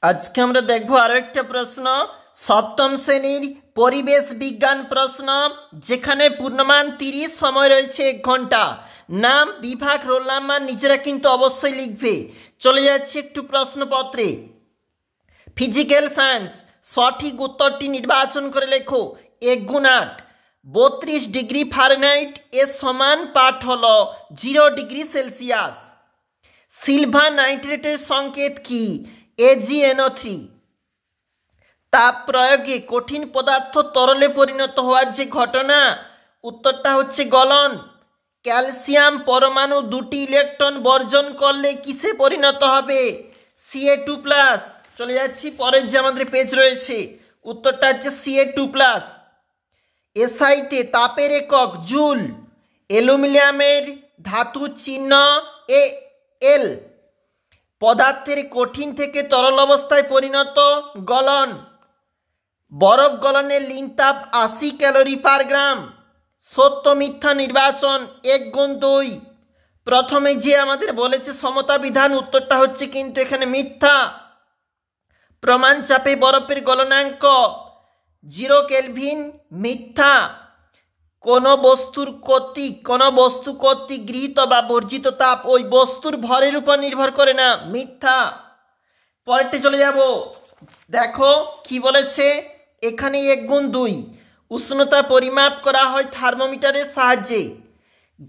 আজকে আমরা দেখব আরো একটা প্রশ্ন সপ্তম শ্রেণীর পরিবেশ বিজ্ঞান প্রশ্ন, যেখানে পূর্ণমান 30, সময় রয়েছে 1 ঘন্টা। নাম, বিভাগ, রোল নাম্বার নিজেরা কিন্তু অবশ্যই লিখবে। চলে যাচ্ছে একটু প্রশ্নপত্রে। ফিজিক্যাল সায়েন্স, সঠিক উত্তরটি নির্বাচন করে লেখো। 1 গুণ 8 32 ডিগ্রি ফারেনহাইট এর সমান পাঠ হলো 0 ডিগ্রি সেলসিয়াস। সিলভার নাইট্রেটের সংকেত কি? AgNO3। তাপ প্রয়োগে কঠিন পদার্থ তরলে পরিণত হওয়ার যে ঘটনা, উত্তরটা হচ্ছে গলন। ক্যালসিয়াম পরমাণু 2টি ইলেকট্রন বর্জন করলে কিসে পরিণত হবে? Ca2+। চলে যাচ্ছি পরের যে আমাদের পেজ রয়েছে, উত্তরটা হচ্ছে Ca2+। এসআইতে তাপের একক জুল। অ্যালুমিনিয়ামের ধাতু চিহ্ন Al। পদার্থের কঠিন থেকে তরল অবস্থায় পরিণত গলন। বরফ গলনের লিন তাপ 80 ক্যালোরি পার গ্রাম। সত্য মিথ্যা নির্বাচন 1 গুণ 2। প্রথমে যে আমাদের বলেছে সমতা বিধান, উত্তরটা হচ্ছে কিন্তু এখানে মিথ্যা। প্রমাণ চাপে বরফের গলনাঙ্ক 0 কেলভিন, মিথ্যা। কোন বস্তু কর্তৃক গৃহীত বা বর্জিত তাপ ওই বস্তুর ভরের উপর নির্ভর করে না, মিথ্যা। পরেরটা চলে যাব। দেখো কি বলেছে এখানে, 1 গুণ 2। উষ্ণতা পরিমাপ করা হয় থার্মোমিটারের সাহায্যে।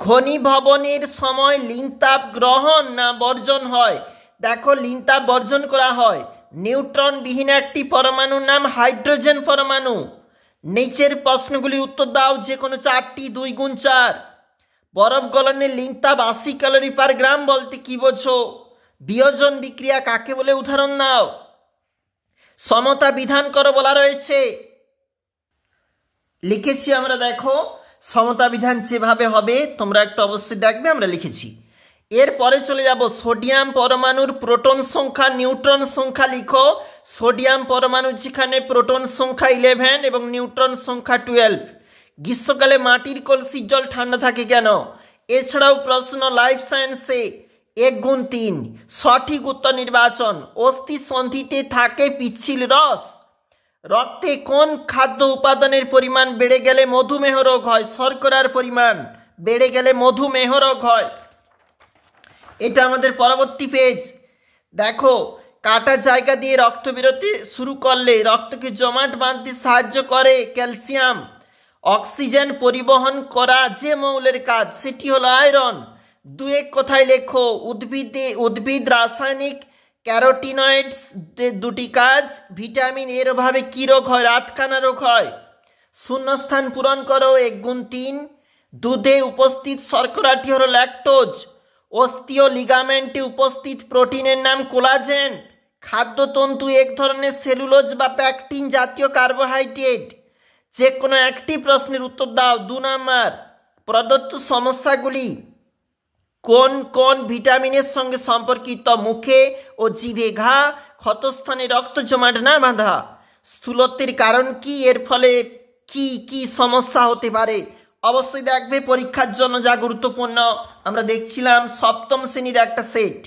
ঘনীভবনের সময় লিন তাপ গ্রহণ না বর্জন হয়? দেখো লিন তাপ বর্জন করা হয়। নিউট্রন বিহীন একটি পরমাণুর নাম হাইড্রোজেন পরমাণু। নিচের প্রশ্নগুলির উত্তর দাও, যে কোনো 4টি। 2 গুণ 4। বরফ গলনের লিন তাপ 80 ক্যালোরি পার গ্রাম বলতে কি বোঝো? বিয়োজন বিক্রিয়া কাকে বলে উদাহরণ দাও। সমতা বিধান করো বলা রয়েছে, লিখেছি আমরা। দেখো সমতা বিধান যেভাবে হবে তোমরা একটা অবশ্যই দেখবে, আমরা লিখেছি। এরপরে চলে যাব, সোডিয়াম পরমাণুর প্রোটন সংখ্যা নিউট্রন সংখ্যা লিখো। সোডিয়াম পরমাণু যেখানে প্রোটন সংখ্যা 11 এবং নিউট্রন সংখ্যা 12। গ্রীষ্মকালে মাটির কলসির জল ঠান্ডা থাকে কেন? এছাড়াও প্রশ্ন লাইফ সায়েন্সে 1 গুণ 3। সঠিক উত্তর নির্বাচন। অস্থি সন্ধিতে থাকে পিচ্ছিল রস। রক্তে কোন খাদ্য উপাদানের পরিমাণ বেড়ে গেলে মধুমেহ রোগ হয়? শর্করার পরিমাণ বেড়ে গেলে মধুমেহ রোগ হয়। এটা আমাদের পরবর্তী পেজ। দেখো কাটা জায়গা দিয়ে রক্ত বেরোতে শুরু করলে রক্তকে জমাট বাঁধতে সাহায্য করে ক্যালসিয়াম। অক্সিজেন পরিবহন করা যে মৌলের কাজ, সেটি হলো আয়রন। 2 কথায় লেখো, উদ্ভিদ রাসায়নিক ক্যারোটিনয়েডস 2টি কাজ। ভিটামিন এর অভাবে কি রোগ হয়? রাতকানা রোগ হয়। শূন্যস্থান পূরণ করো। 1 গুণ 3। দুধে উপস্থিত শর্করাটি হলো ল্যাকটোজ। অস্থি ও লিগামেন্টে উপস্থিত প্রোটিনের নাম কোলাজেন। খাদ্যতন্তু এক ধরনের সেলুলোজ বা প্যাকটিন জাতীয় কার্বোহাইড্রেট। যে কোনো একটি প্রশ্নের উত্তর দাও। 2 নাম্বার, প্রদত্ত সমস্যাগুলি কোন কোন ভিটামিনের সঙ্গে সম্পর্কিত? মুখে ও জিভে ঘা, ক্ষতস্থানে রক্ত জমাট না বাঁধা। স্থূলত্বের কারণ কি? এর ফলে কি কি সমস্যা হতে পারে? অবশ্যই দেখবে পরীক্ষার জন্য যা গুরুত্বপূর্ণ। আমরা দেখছিলাম সপ্তম শ্রেণীর একটা সেট।